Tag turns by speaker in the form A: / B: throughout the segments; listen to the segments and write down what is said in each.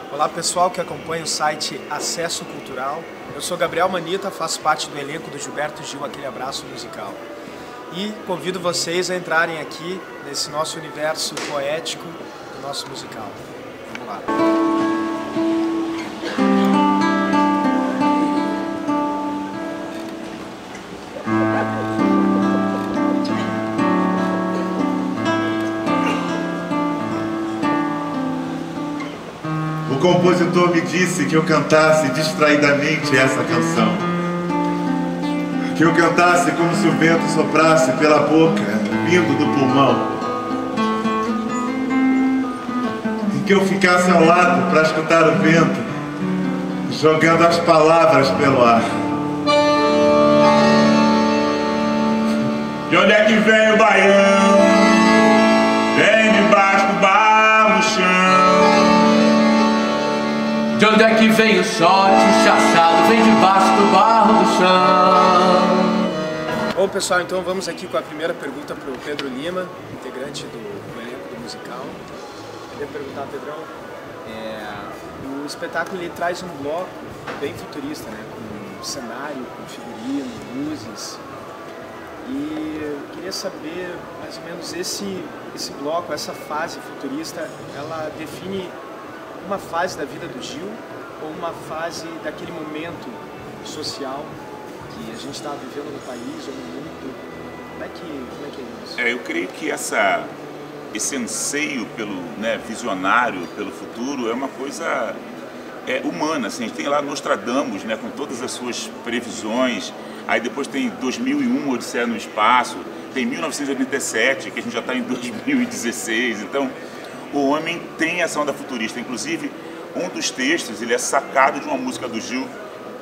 A: Olá pessoal que acompanha o site Acesso Cultural. Eu sou Gabriel Manita, faço parte do elenco do Gilberto Gil, Aquele Abraço Musical. E convido vocês a entrarem aqui nesse nosso universo poético do nosso musical. Vamos lá.
B: O compositor me disse que eu cantasse distraidamente essa canção, que eu cantasse como se o vento soprasse pela boca, vindo do pulmão, e que eu ficasse ao lado para escutar o vento, jogando as palavras pelo ar.
C: De onde é que vem o baião? Vem de baixo do barro no chão.
D: De onde é que vem o shot, o chachado, vem debaixo do barro do chão.
A: Bom pessoal, então vamos aqui com a primeira pergunta para o Pedro Lima, integrante do elenco do musical. Eu queria perguntar, Pedrão, o espetáculo ele traz um bloco bem futurista, né, com cenário, com figurino, luzes. E eu queria saber mais ou menos esse bloco, essa fase futurista, ela define uma fase da vida do Gil ou uma fase daquele momento social que a gente está vivendo no país ou no mundo? Como é que é isso?
C: Eu creio que esse anseio pelo visionário, pelo futuro, é uma coisa humana. Assim, a gente tem lá Nostradamus, né, com todas as suas previsões. Aí depois tem 2001, Odisseia no Espaço. Tem 1987, que a gente já está em 2016. Então, o homem tem essa onda futurista. Inclusive, um dos textos ele é sacado de uma música do Gil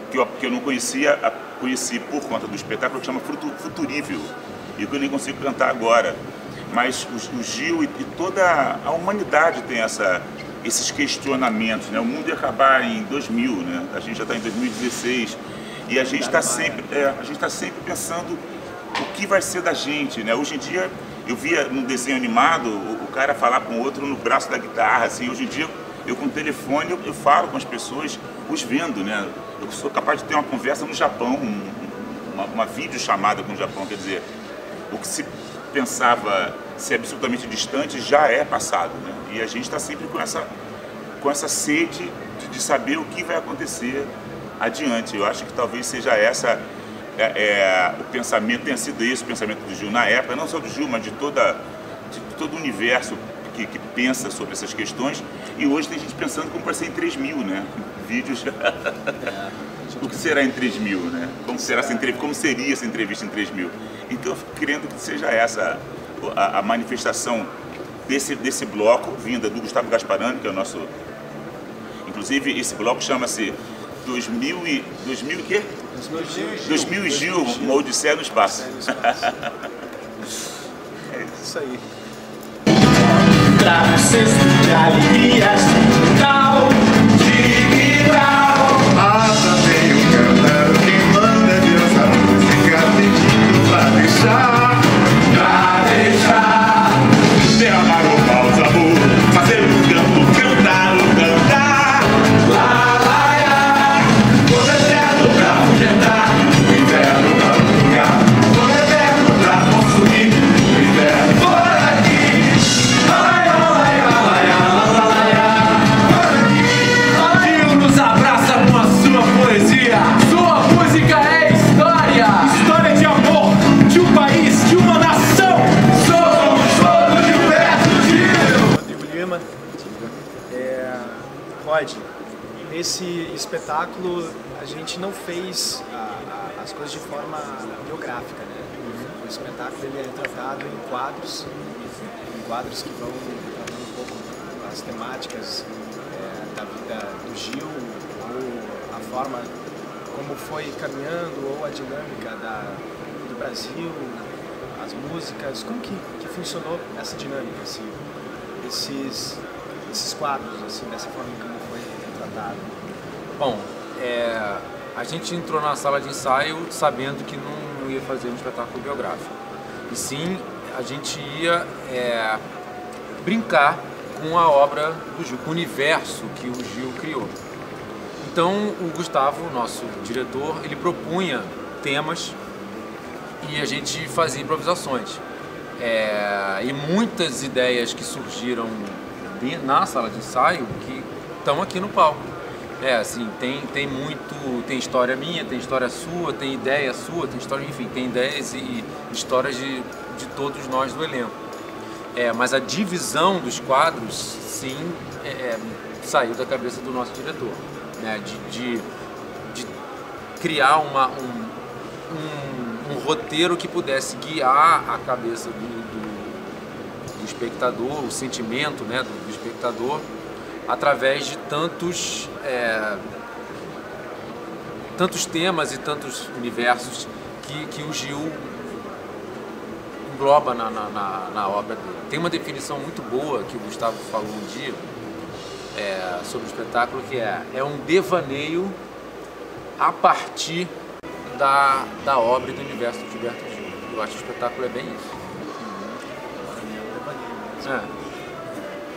C: que eu não conhecia, conheci por conta do espetáculo, que chama Futurível, e que eu nem consigo cantar agora. Mas o Gil e toda a humanidade tem esses questionamentos, né? O mundo ia acabar em 2000, né? A gente já está em 2016 e a gente está sempre pensando o que vai ser da gente, né? Hoje em dia, eu via no desenho animado o cara falar com o outro no braço da guitarra, assim. Hoje em dia, eu com o telefone, eu falo com as pessoas os vendo, né? Eu sou capaz de ter uma conversa no Japão, uma videochamada com o Japão, quer dizer, o que se pensava ser absolutamente distante já é passado, né? E a gente está sempre com essa sede de saber o que vai acontecer adiante. Eu acho que talvez seja o pensamento, tenha sido esse o pensamento do Gil na época, não só do Gil, mas de todo o universo que pensa sobre essas questões. E hoje tem gente pensando como vai ser em 3000, né? Vídeos. O que será em 3000, né? Como seria essa entrevista em 3000? Então eu fico querendo que seja essa a manifestação desse bloco, vinda do Gustavo Gasparani, que é o nosso... Inclusive, esse bloco chama-se 2000 e quê? 2000 e Gil, uma Odisseia no Espaço.
A: É isso aí.
E: Trago cesto de alegrias, tal de grau.
B: Também o cantar, quem manda é Deus, a música pedindo pra deixar.
C: Derramar o paus, amor, fazer o campo, cantar o cantar.
E: Lá, lá, lá. Todo eterno pra afugentar, o inverno pra brincar. Todo eterno pra consumir, o inverno por aqui. Lá, lá, lá, lá, lá, lá. Gil nos abraça com a sua poesia. Sua música é história. História de amor, de um país, de uma nação. Somos todos Gilberto Gil.
A: Rodrigo Lima. Rod, nesse espetáculo a gente não fez as coisas de forma biográfica, né? O espetáculo ele é tratado em quadros que vão tratando um pouco das temáticas da vida do Gil, ou a forma como foi caminhando, ou a dinâmica do Brasil, as músicas. Como que funcionou essa dinâmica, assim, esses quadros, assim, dessa forma como foi tratado?
D: Bom, a gente entrou na sala de ensaio sabendo que não ia fazer um espetáculo biográfico. E sim, a gente ia brincar com a obra do Gil, com o universo que o Gil criou. Então o Gustavo, nosso diretor, ele propunha temas e a gente fazia improvisações. E muitas ideias que surgiram na sala de ensaio que estão aqui no palco. Assim, tem história minha, tem história sua, tem ideia sua, tem história, enfim, tem ideias e histórias de todos nós do elenco. Mas a divisão dos quadros, sim, saiu da cabeça do nosso diretor, né? De criar um roteiro que pudesse guiar a cabeça do espectador, o sentimento, né, do espectador, através de tantos temas e tantos universos que o Gil engloba na obra dele. Tem uma definição muito boa que o Gustavo falou um dia sobre o espetáculo, que é um devaneio a partir da obra e do universo do Gilberto Gil. Eu acho que o espetáculo é bem isso.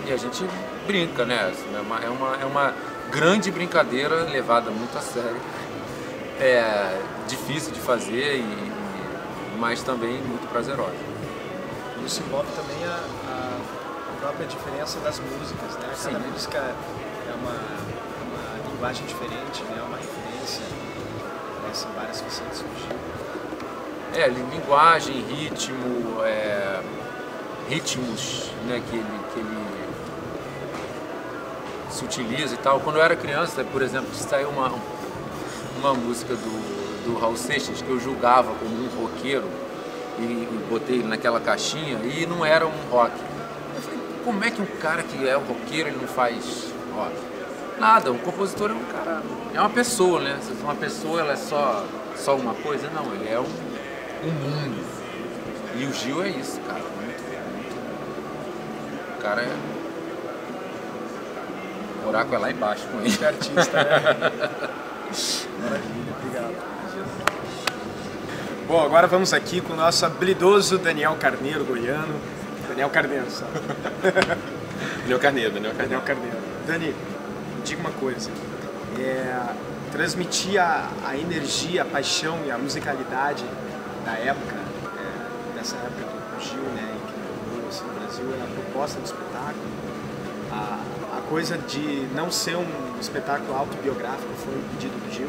D: E a gente brinca, né? É uma grande brincadeira levada muito a sério. Difícil de fazer, mas também muito prazerosa.
A: Isso envolve também a própria diferença das músicas, né? Cada música é uma linguagem diferente, né? Uma referência. São várias que surgiram.
D: Linguagem, ritmo, ritmos, né, que ele se utiliza e tal. Quando eu era criança, por exemplo, saiu uma música do Raul Seixas que eu julgava como um roqueiro e botei ele naquela caixinha e não era um rock. Eu falei, como é que um cara que é um roqueiro ele não faz rock? Nada, um compositor é um cara, é uma pessoa, né? Se uma pessoa ela é só uma coisa, não, ele é um mundo. E o Gil é isso, cara. O cara o buraco é lá embaixo com ele.
A: É artista, né? Maravilha, obrigado. Bom, agora vamos aqui com o nosso habilidoso Daniel Carneiro, goiano. Daniel Carneiro, sabe?
F: Daniel Carneiro.
A: Dani, diga uma coisa. Transmitir a energia, a paixão e a musicalidade da época, dessa época do Gil, né, que assim, no Brasil, é a proposta do espetáculo. A coisa de não ser um espetáculo autobiográfico foi um pedido do Gil.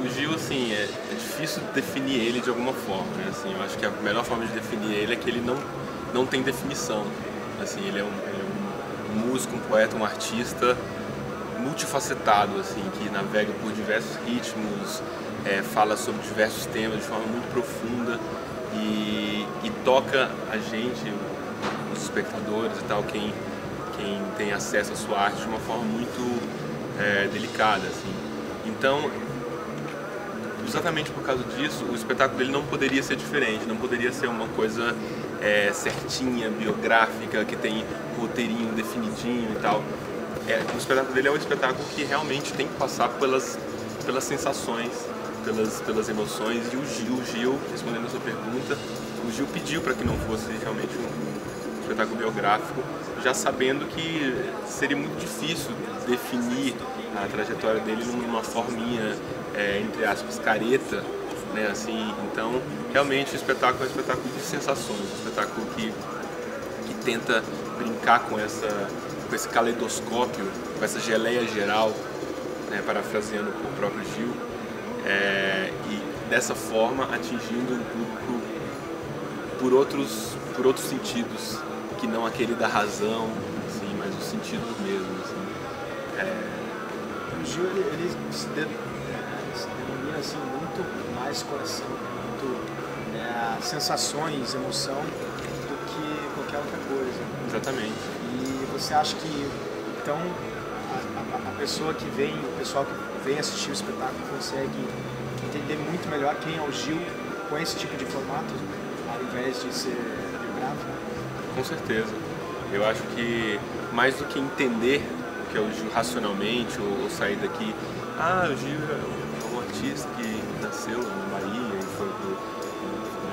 F: O Gil, assim, é difícil definir ele de alguma forma, né? Assim, eu acho que a melhor forma de definir ele é que ele não tem definição. Assim, ele é um músico, um poeta, um artista multifacetado, assim, que navega por diversos ritmos, fala sobre diversos temas de forma muito profunda e toca a gente, os espectadores e tal, quem tem acesso à sua arte de uma forma muito delicada, assim. Então, exatamente por causa disso, o espetáculo dele não poderia ser diferente, não poderia ser uma coisa certinha, biográfica, que tem roteirinho definidinho e tal. O espetáculo dele é um espetáculo que realmente tem que passar pelas sensações, pelas emoções, e o Gil, respondendo a sua pergunta, o Gil pediu para que não fosse realmente um espetáculo biográfico, já sabendo que seria muito difícil definir a trajetória dele numa forminha, entre aspas, careta, né, assim. Então, realmente o espetáculo é um espetáculo de sensações, um espetáculo que tenta brincar com esse caleidoscópio, com essa geleia geral, né, parafraseando o próprio Gil, e dessa forma atingindo o público por outros sentidos, que não aquele da razão, assim, mas os sentidos mesmo, assim.
A: O Gil, ele se denomina assim, muito mais coração, muito sensações, emoção, do que qualquer outra coisa.
F: Exatamente.
A: E você acha que, então, a pessoa que vem, o pessoal que vem assistir o espetáculo consegue entender muito melhor quem é o Gil com esse tipo de formato, ao invés de ser biográfico?
F: Com certeza. Eu acho que mais do que entender o que é o Gil racionalmente, ou sair daqui, o Gil é um artista que nasceu na Bahia e foi pro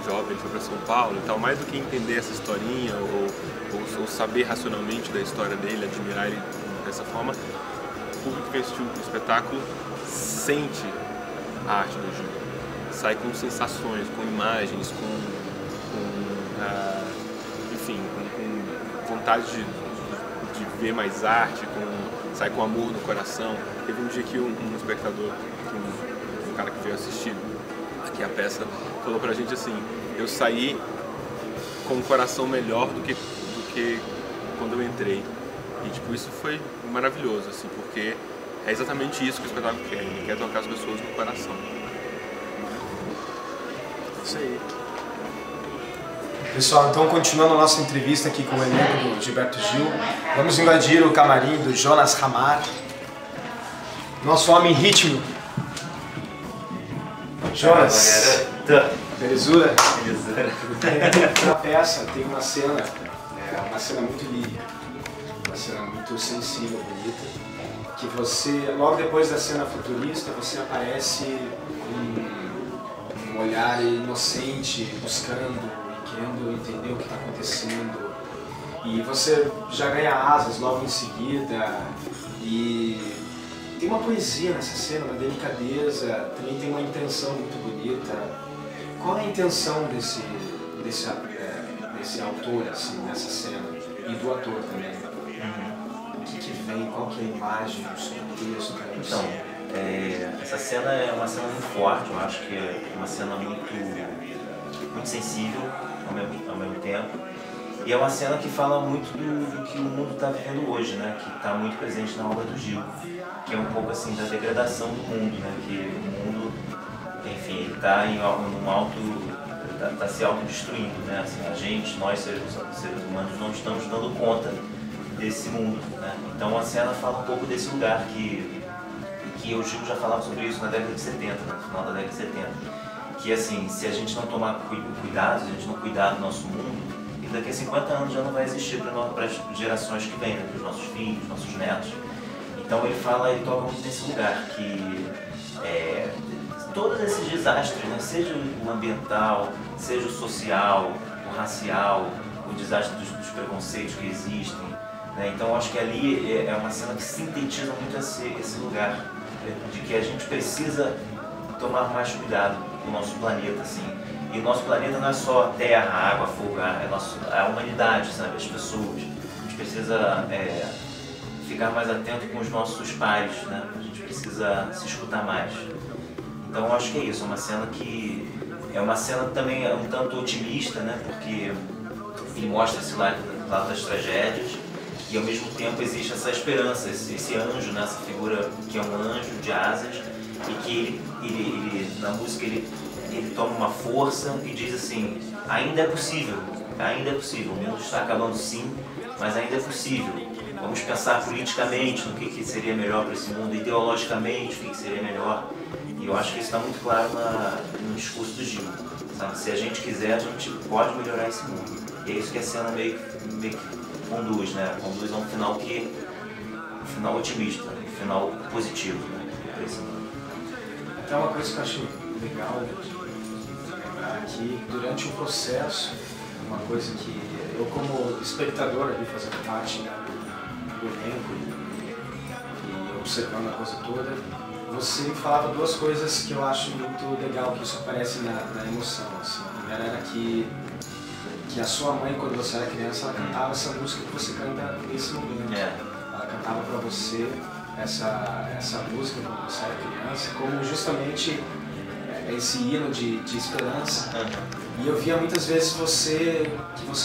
F: jovem, ele foi para São Paulo e tal, mais do que entender essa historinha ou saber racionalmente da história dele, admirar ele dessa forma, o público que assistiu o espetáculo sente a arte do Gil, sai com sensações, com imagens, enfim, com vontade de ver mais arte, sai com amor no coração. Teve um dia que um espectador, um cara que veio assistir aqui a peça, falou pra gente assim: eu saí com um coração melhor do que quando eu entrei. E tipo, isso foi maravilhoso, assim, porque é exatamente isso que o espetáculo quer. Ele quer tocar as pessoas no coração.
A: Isso aí. Pessoal, então continuando a nossa entrevista aqui com o elenco do Gilberto Gil, vamos invadir o camarim do Jonas Ramar, nosso homem ritmo. Jonas, belezura? Na peça tem uma cena muito lírica, uma cena muito sensível, bonita, que você, logo depois da cena futurista, você aparece com um olhar inocente, buscando, querendo entender o que está acontecendo, e você já ganha asas logo em seguida, e tem uma poesia nessa cena, uma delicadeza, também tem uma intenção muito bonita. Qual é a intenção desse autor, assim, nessa cena, e do ator também? O que vem, qual que é a imagem, o texto?
G: Então, essa cena é uma cena muito forte, eu acho que é uma cena muito sensível ao mesmo tempo, e é uma cena que fala muito do que o mundo está vivendo hoje, né? Que está muito presente na obra do Gil, que é um pouco assim da degradação do mundo, né? Que o mundo, enfim, ele está tá se autodestruindo, né? Assim, nós seres humanos não estamos dando conta desse mundo, né? Então a cena fala um pouco desse lugar que o Gil já falava sobre isso na década de 70, no final da década de 70. Que assim, se a gente não tomar cuidado, se a gente não cuidar do nosso mundo, daqui a 50 anos já não vai existir para as gerações que vêm, né, para os nossos filhos, nossos netos. Então ele toca muito nesse lugar, que todos esses desastres, né, seja o ambiental, seja o social, o racial, o desastre dos preconceitos que existem, né, então eu acho que ali é uma cena que sintetiza muito esse lugar, de que a gente precisa tomar mais cuidado com o nosso planeta, assim. E o nosso planeta não é só terra, água, fogo, é a humanidade, sabe? As pessoas. A gente precisa ficar mais atento com os nossos pares, né? A gente precisa se escutar mais. Então eu acho que é isso, é uma cena que é uma cena também um tanto otimista, né? Porque ele mostra esse lado das tragédias e ao mesmo tempo existe essa esperança, esse anjo, né? Essa figura que é um anjo de asas e que ele na música ele toma uma força e diz assim: ainda é possível, o mundo está acabando sim, mas ainda é possível. Vamos pensar politicamente no que seria melhor para esse mundo, ideologicamente o que seria melhor. E eu acho que isso está muito claro no discurso do Gil, sabe? Se a gente quiser, a gente pode melhorar esse mundo. E é isso que a cena meio que conduz, né? Conduz a um final otimista, um final positivo, né? Para esse mundo.
A: Até uma coisa que eu acho legal que durante o processo, uma coisa que eu como espectador ali fazendo parte, né, do elenco e observando a coisa toda, você me falava duas coisas que eu acho muito legal, que isso aparece na emoção, assim. A primeira era que a sua mãe, quando você era criança, ela cantava essa música que você canta nesse momento. Ela cantava para você essa música quando você era criança, como justamente esse hino de esperança. E eu via muitas vezes que você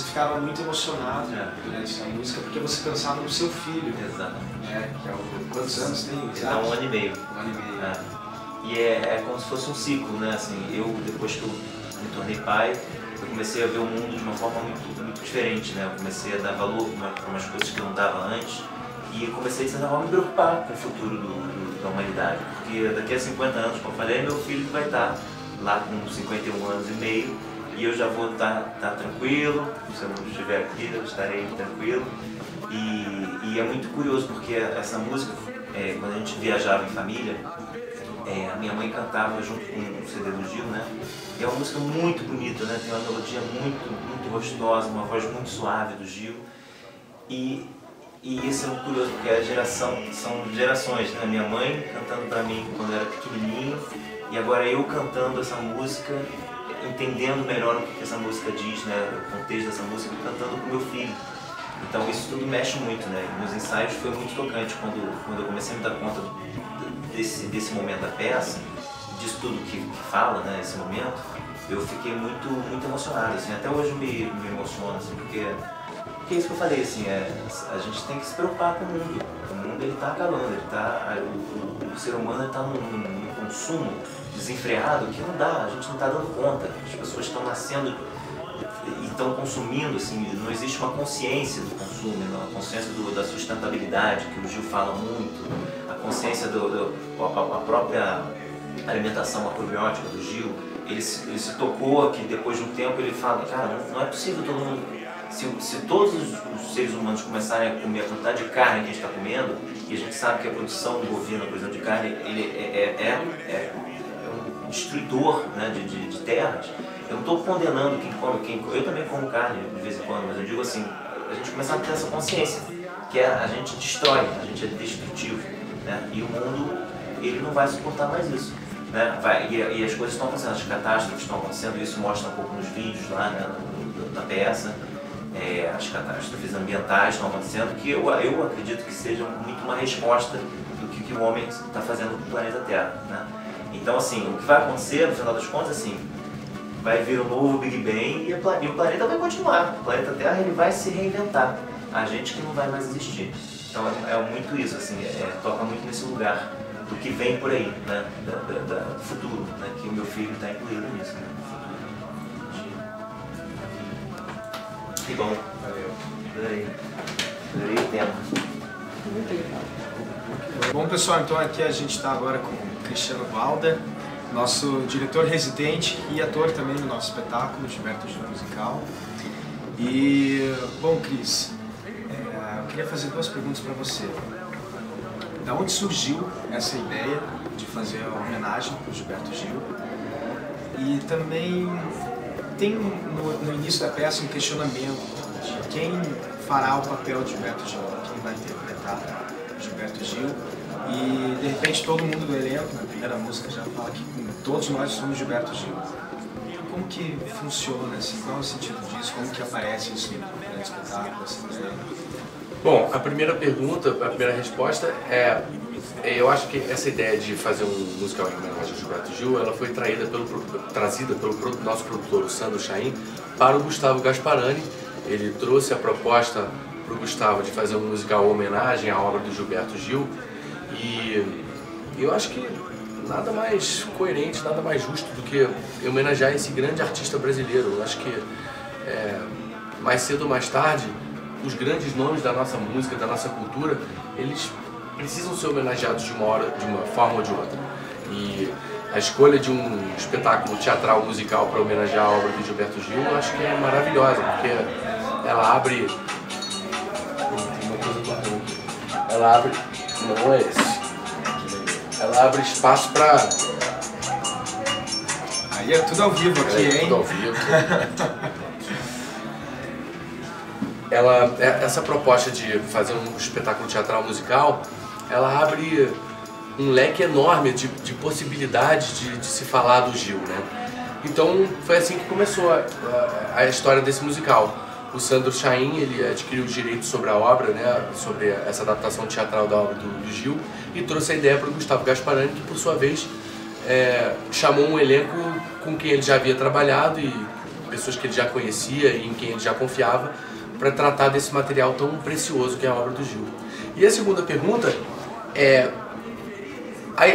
A: ficava muito emocionado durante essa música, porque você pensava no seu filho.
G: Exato.
A: Que é quantos anos tem?
G: Ele há 1 ano e meio. E é como se fosse um ciclo, né? Assim, depois que eu me tornei pai, eu comecei a ver o mundo de uma forma muito diferente, né? Eu comecei a dar valor para umas coisas que eu não dava antes e comecei, de certa forma, a me preocupar com o futuro da humanidade, porque daqui a 50 anos, como eu falei, meu filho vai estar lá com 51 anos e meio e eu já vou estar tranquilo, se eu não estiver aqui, eu estarei tranquilo. E é muito curioso, porque essa música, quando a gente viajava em família, a minha mãe cantava junto com o CD do Gil, né? E é uma música muito bonita, né? Tem uma melodia muito gostosa, uma voz muito suave do Gil. E isso é muito curioso, porque são gerações, né? Minha mãe cantando pra mim quando eu era pequenininho, e agora eu cantando essa música, entendendo melhor o que essa música diz, né? O contexto dessa música, cantando com meu filho. Então isso tudo mexe muito, né? E nos ensaios foi muito tocante quando eu comecei a me dar conta desse momento da peça, disso tudo que fala, né? Esse momento, eu fiquei muito emocionado, assim. Até hoje me emociona, assim, porque é isso que eu falei, assim, a gente tem que se preocupar com o mundo. O mundo ele está acabando, o ser humano está num consumo desenfreado que não dá, a gente não está dando conta. As pessoas estão nascendo e estão consumindo, assim, não existe uma consciência do consumo, uma consciência da sustentabilidade, que o Gil fala muito, a consciência a própria alimentação macrobiótica do Gil. Ele se tocou que depois de um tempo ele fala, cara, não é possível todo mundo... Se todos os seres humanos começarem a comer a quantidade de carne que a gente está comendo, e a gente sabe que a produção bovina, por exemplo, de carne, ele é um destruidor, né, de terras, eu não estou condenando quem come, eu também como carne de vez em quando, mas eu digo assim, a gente começar a ter essa consciência, que a gente destrói, a gente é destrutivo, né, e o mundo ele não vai suportar mais isso. Né, e as coisas estão acontecendo, as catástrofes estão acontecendo, isso mostra um pouco nos vídeos lá, né, da peça. As catástrofes ambientais estão acontecendo, que eu acredito que seja muito uma resposta do que o homem está fazendo com o planeta Terra, né? Então, assim, o que vai acontecer, no final das contas, assim, vai vir um novo Big Bang e o planeta vai continuar. O planeta Terra ele vai se reinventar. A gente que não vai mais existir. Então, é muito isso, assim, toca muito nesse lugar do que vem por aí, né? Do futuro, né? Que o meu filho está incluído nisso, né? Que bom, valeu. Adorei o tema.
A: Bom, pessoal, então aqui a gente está agora com o Cristiano Valda, nosso diretor residente e ator também do nosso espetáculo, Gilberto Gil Musical. E, bom, Cris, eu queria fazer duas perguntas para você. Da onde surgiu essa ideia de fazer a homenagem para o Gilberto Gil? E também tem no início da peça um questionamento de quem fará o papel de Gilberto Gil, quem vai interpretar Gilberto Gil. E de repente todo mundo do elenco, na primeira música, já fala que todos nós somos Gilberto Gil. Como que funciona, assim, qual é o sentido disso, como que aparece isso no grande espetáculo, assim, né?
H: Bom, a primeira pergunta, a primeira resposta eu acho que essa ideia de fazer um musical em homenagem ao Gilberto Gil, ela foi trazida pelo nosso produtor, o Sandro Chaim, para o Gustavo Gasparani. Ele trouxe a proposta para o Gustavo de fazer um musical homenagem à obra do Gilberto Gil, e eu acho que nada mais coerente, nada mais justo do que homenagear esse grande artista brasileiro. Eu acho que mais cedo ou mais tarde, os grandes nomes da nossa música, da nossa cultura, eles precisam ser homenageados de uma forma ou de outra. E a escolha de um espetáculo teatral musical para homenagear a obra do Gilberto Gil, eu acho que é maravilhosa, porque ela abre... Ela abre... Não é esse. Ela abre espaço para...
A: Aí é tudo ao vivo aqui, hein?
H: Tudo ao vivo. Essa proposta de fazer um espetáculo teatral musical, ela abre um leque enorme de possibilidades de se falar do Gil, né? Então foi assim que começou a história desse musical. O Sandro Chaim, ele adquiriu os direitos sobre a obra, né, sobre essa adaptação teatral da obra do Gil, e trouxe a ideia para o Gustavo Gasparani, que por sua vez chamou um elenco com quem ele já havia trabalhado e pessoas que ele já conhecia e em quem ele já confiava, para tratar desse material tão precioso que é a obra do Gil. E a segunda pergunta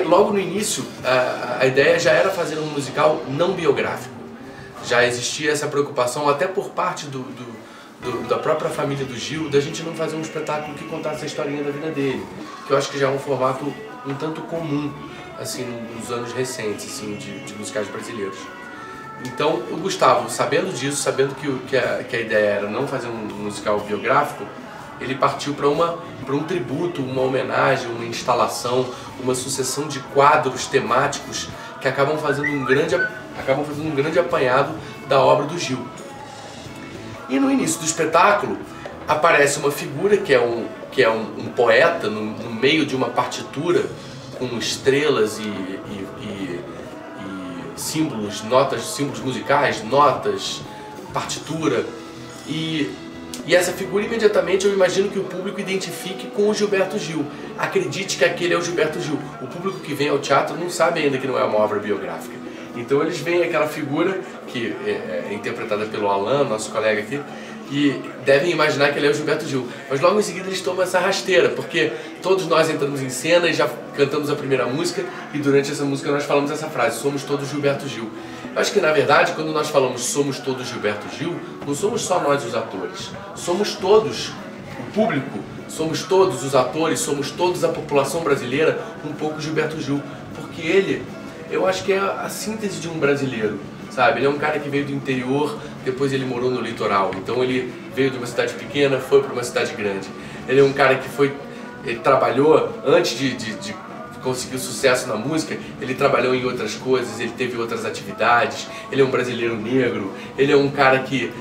H: logo no início, a ideia já era fazer um musical não biográfico. Já existia essa preocupação, até por parte da própria família do Gil, da gente não fazer um espetáculo que contasse a historinha da vida dele, que eu acho que já é um formato um tanto comum, assim, nos anos recentes, assim, de musicais brasileiros. Então, o Gustavo, sabendo disso, sabendo que a ideia era não fazer um musical biográfico, ele partiu para um tributo, uma homenagem, uma instalação, uma sucessão de quadros temáticos que acabam fazendo um grande apanhado da obra do Gil. E no início do espetáculo aparece uma figura que é um poeta no meio de uma partitura com estrelas e símbolos, símbolos musicais, notas, partitura. E essa figura, imediatamente, eu imagino que o público identifique com o Gilberto Gil. Acredite que aquele é o Gilberto Gil. O público que vem ao teatro não sabe ainda que não é uma obra biográfica. Então eles veem aquela figura, que é interpretada pelo Alan, nosso colega aqui, e devem imaginar que ele é o Gilberto Gil. Mas logo em seguida eles tomam essa rasteira, porque todos nós entramos em cena e já cantamos a primeira música, e durante essa música nós falamos essa frase: somos todos Gilberto Gil. Eu acho que, na verdade, quando nós falamos somos todos Gilberto Gil, não somos só nós os atores, somos todos o público, somos todos os atores, somos todos a população brasileira um pouco Gilberto Gil, porque ele, eu acho que é a síntese de um brasileiro, sabe? Ele é um cara que veio do interior, depois ele morou no litoral, então ele veio de uma cidade pequena, foi para uma cidade grande. Ele é um cara que ele trabalhou, antes de conseguiu sucesso na música, ele trabalhou em outras coisas, ele teve outras atividades, ele é um brasileiro negro, ele é um cara que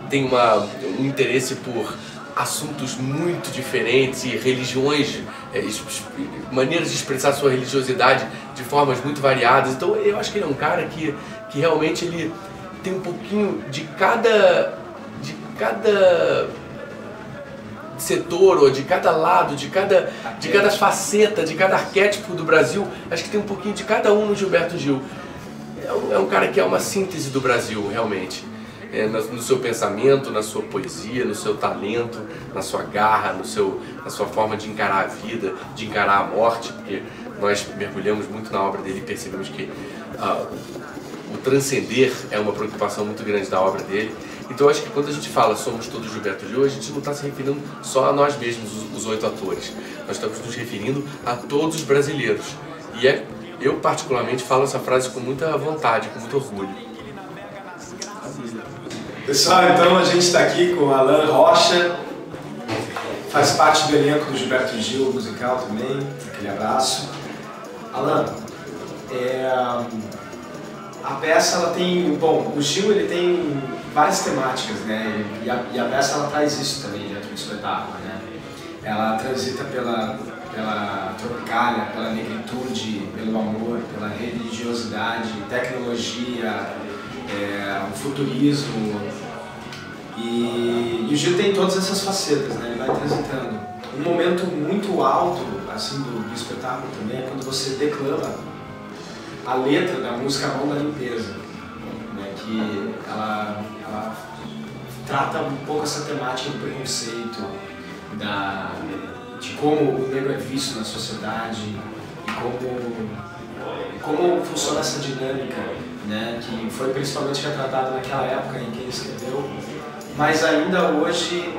H: tem um interesse por assuntos muito diferentes e religiões, maneiras de expressar sua religiosidade de formas muito variadas. Então eu acho que ele é um cara que realmente ele tem um pouquinho de cada setor, ou de cada lado, de cada faceta, de cada arquétipo do Brasil. Acho que tem um pouquinho de cada um no Gilberto Gil. É um cara que é uma síntese do Brasil, realmente. No seu pensamento, na sua poesia, no seu talento, na sua garra, na sua forma de encarar a vida, de encarar a morte, porque nós mergulhamos muito na obra dele e percebemos que o transcender é uma preocupação muito grande da obra dele. Então acho que quando a gente fala somos todos Gilberto Gil, a gente não está se referindo só a nós mesmos, os 8 atores. Nós estamos nos referindo a todos os brasileiros. E eu particularmente falo essa frase com muita vontade, com muito orgulho.
A: Pessoal, então a gente está aqui com o Alan Rocha, faz parte do elenco do Gilberto Gil musical também. Aquele abraço. Alan, a peça ela tem, bom, o Gil ele tem várias temáticas, né? E a peça ela traz isso também dentro do espetáculo, né? Ela transita pela tropicália, pela negritude, pelo amor, pela religiosidade, tecnologia, o futurismo. E o Gil tem todas essas facetas, né? Ele vai transitando. Um momento muito alto assim do espetáculo também é quando você declama a letra da música A Mão da Limpeza, né? Que ela trata um pouco essa temática do preconceito, de como o negro é visto na sociedade e como funciona essa dinâmica, né? Que foi principalmente retratada naquela época em que ele escreveu, mas ainda hoje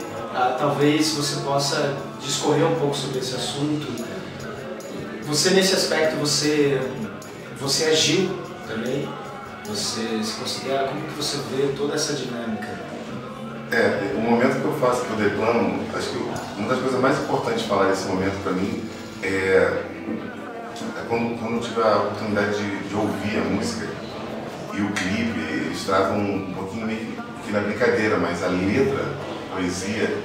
A: talvez você possa discorrer um pouco sobre esse assunto. Você, nesse aspecto, você agiu também? Você se considera, como que você vê toda essa dinâmica?
B: O momento que eu faço, que eu declamo, acho que uma das coisas mais importantes de falar nesse momento para mim é quando eu tive a oportunidade de ouvir a música e o clipe. Eles travam um pouquinho meio que na brincadeira, mas a letra, a poesia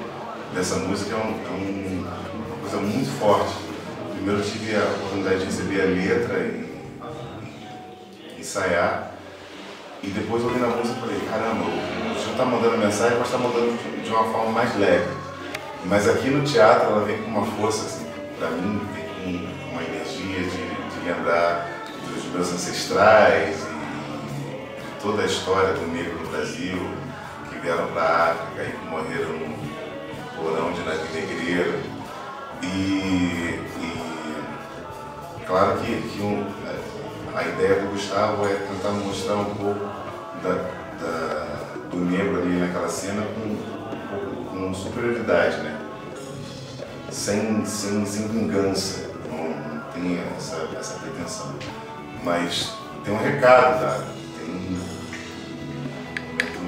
B: dessa música é uma coisa muito forte. Primeiro eu tive a oportunidade de receber a letra e ensaiar, e depois ouvindo a música eu falei, caramba, o Gil está mandando mensagem, mas está mandando de uma forma mais leve. Mas aqui no teatro ela vem com uma força, assim, para mim, vem com uma energia de lembrar dos meus ancestrais e toda a história do negro no Brasil, que vieram para a África e morreram no porão de Negreiro. E claro que a ideia do Gustavo é tentar mostrar um pouco do negro ali naquela cena com superioridade, né? Sem vingança, não tem essa pretensão. Mas tem um recado, tá? Tem um momento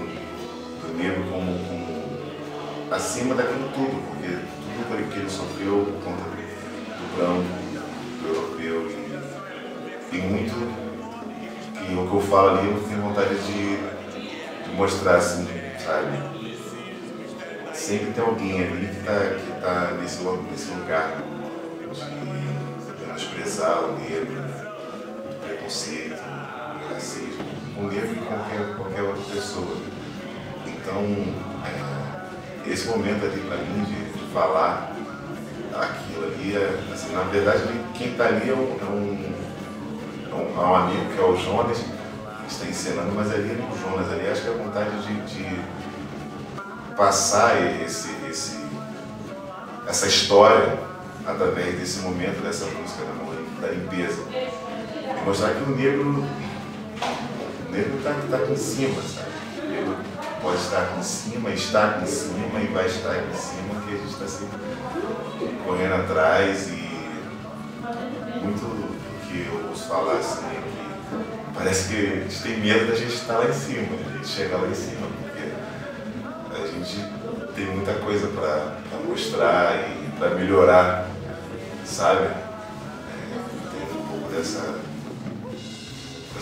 B: do negro como acima daquilo tudo, porque tudo que ele sofreu por conta do branco, do europeu e muito que o que eu falo ali eu tenho vontade de mostrar assim, sabe? Sempre tem alguém ali que tá nesse lugar de menosprezar o negro, o preconceito, o racismo, o negro e qualquer outra pessoa. Então, esse momento ali para mim de falar aquilo ali, assim, na verdade quem está ali é um amigo que é o Jonas, que está ensinando, mas ali é o Jonas, ali acho que é a vontade de passar essa história através desse momento, dessa música da limpeza. E mostrar que o negro está aqui em cima, sabe? O negro pode estar aqui em cima, está aqui em cima e vai estar aqui em cima, que a gente está sempre correndo atrás e muito do que eu ouço falar assim, que parece que a gente tem medo da gente estar lá em cima, a gente chegar lá em cima, porque a gente tem muita coisa para mostrar e para melhorar, sabe? Tem um pouco dessa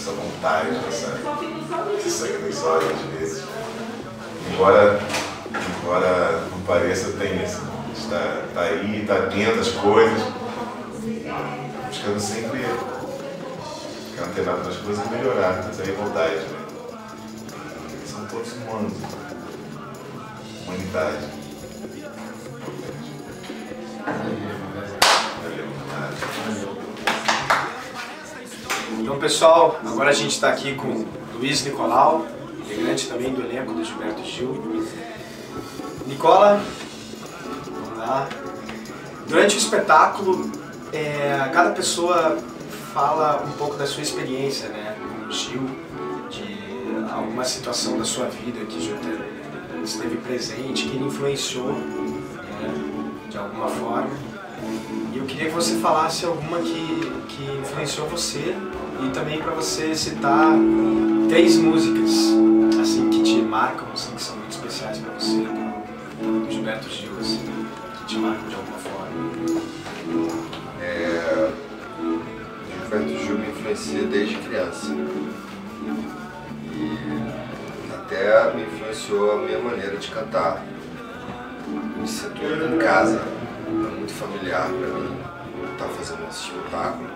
B: vontade, esse sangue nos olhos às vezes. Embora não pareça, tem isso. Está aí, está atento às coisas, buscando sempre ficar antenado nas coisas e melhorar, trazer vontade, né? São todos humanos. Humanidade.
A: Então, pessoal, agora a gente está aqui com Luiz Nicolau, integrante também do elenco do Gilberto Gil. Nicola, vamos lá. Durante o espetáculo, cada pessoa fala um pouco da sua experiência, né, com o Gil, de alguma situação da sua vida que Gil esteve presente, que ele influenciou, né, de alguma forma. E eu queria que você falasse alguma que influenciou você e também para você citar 3 músicas assim que te marcam, assim, que são muito especiais para você, do Gilberto Gil, assim, que te marcam de alguma forma.
I: Gilberto Gil me influencia desde criança. E até me influenciou a minha maneira de cantar. Me sinto em casa, é muito familiar para mim. Eu estava fazendo esse espetáculo.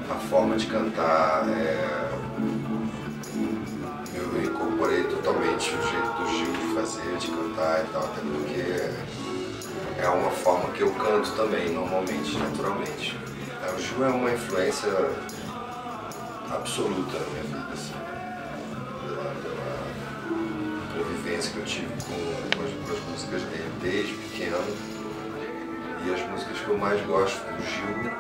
I: A forma de cantar, eu incorporei totalmente o jeito do Gil de fazer, de cantar e tal, até porque é uma forma que eu canto também, normalmente, naturalmente. O Gil é uma influência absoluta na minha vida, assim, pela convivência que eu tive com as músicas dele desde pequeno. E as músicas que eu mais gosto do Gil,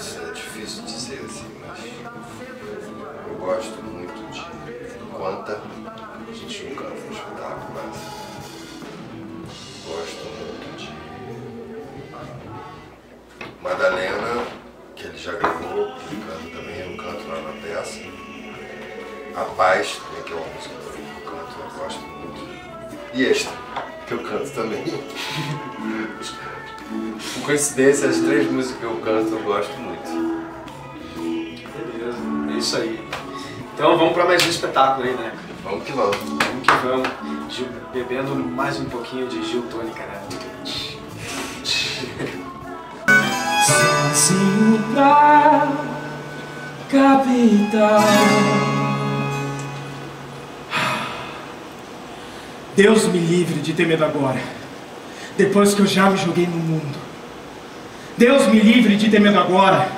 I: é difícil dizer assim, mas eu gosto muito de Quanta, a gente não canta no espetáculo, mas gosto muito de Madalena, que ele já gravou, que ele canta também, eu canto lá na peça. A Paz, também, que é uma música que eu canto, eu gosto muito. E Extra, que eu canto também. Por coincidência, as 3 músicas que eu canto eu gosto muito.
A: Beleza, é isso aí. Então vamos para mais um espetáculo aí, né?
I: Vamos que vamos.
A: Vamos que vamos. Gil, bebendo mais um pouquinho de Gil tônica, né?
E: Sozinho pra capital. Deus me livre de ter medo agora, depois que eu já me joguei no mundo. Deus me livre de ter medo agora,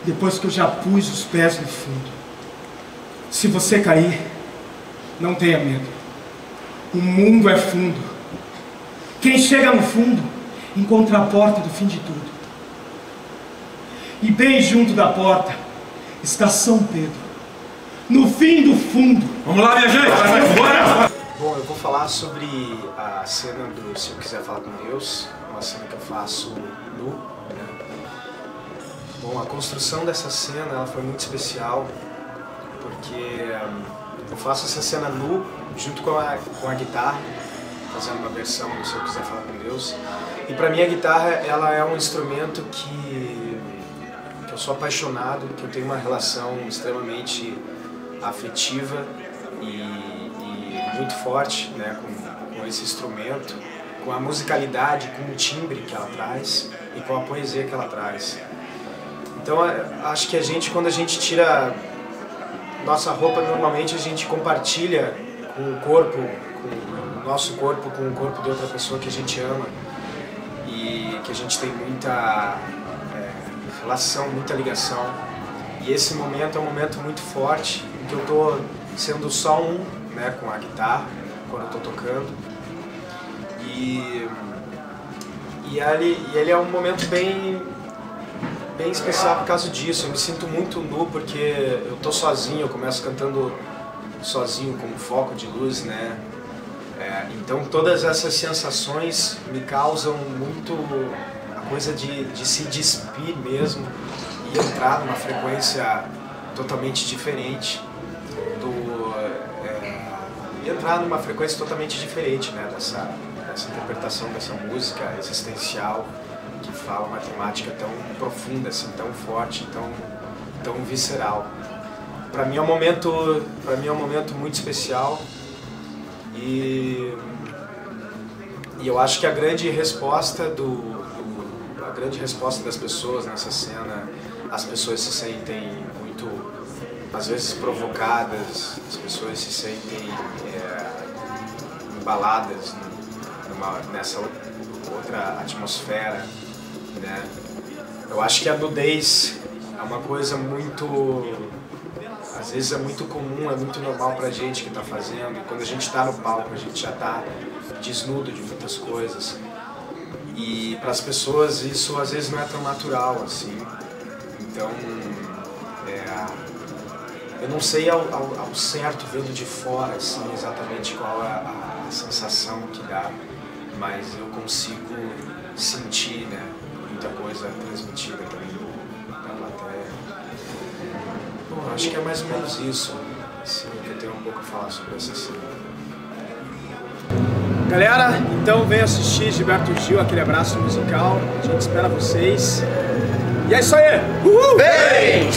E: depois que eu já pus os pés no fundo. Se você cair, não tenha medo. O mundo é fundo. Quem chega no fundo, encontra a porta do fim de tudo. E bem junto da porta está São Pedro, no fim do fundo.
D: Vamos lá, minha gente, vai embora!
A: Bom, eu vou falar sobre a cena do Se Eu Quiser Falar com Deus, uma cena que eu faço nu, né? Bom, a construção dessa cena ela foi muito especial, porque eu faço essa cena nu junto com a guitarra, fazendo uma versão do Se Eu Quiser Falar com Deus. E para mim a guitarra, ela é um instrumento que eu sou apaixonado, que eu tenho uma relação extremamente afetiva e muito forte, né, com esse instrumento, com a musicalidade, com o timbre que ela traz e com a poesia que ela traz. Então acho que quando a gente tira nossa roupa, normalmente a gente compartilha com o corpo, com o nosso corpo, com o corpo de outra pessoa que a gente ama e que a gente tem muita relação, muita ligação. E esse momento é um momento muito forte, em que eu estou sendo só né, com a guitarra, quando eu estou tocando. E ele é um momento bem especial por causa disso. Eu me sinto muito nu porque eu tô sozinho, eu começo cantando sozinho com um foco de luz, né? Então todas essas sensações me causam muito a coisa de se despir mesmo e entrar numa frequência totalmente diferente né, dessa interpretação dessa música existencial que fala uma temática tão profunda, assim, tão forte, tão visceral. Para mim é um momento muito especial e eu acho que a grande resposta das pessoas nessa cena, as pessoas se sentem muito, às vezes, provocadas, as pessoas se sentem embaladas nessa outra atmosfera, né? Eu acho que a nudez é uma coisa muito, às vezes é muito comum, é muito normal pra gente que está fazendo, e quando a gente está no palco a gente já está desnudo de muitas coisas, e para as pessoas isso às vezes não é tão natural assim. Então eu não sei ao certo, vendo de fora assim, exatamente qual é a sensação que dá, mas eu consigo sentir, né, muita coisa transmitida também da plateia. Bom, acho que é mais ou menos isso, assim, que eu tenho um pouco a falar sobre essa cena. Galera, então vem assistir Gilberto Gil, aquele abraço musical, a gente espera vocês. E é isso aí! Uhul! Vem!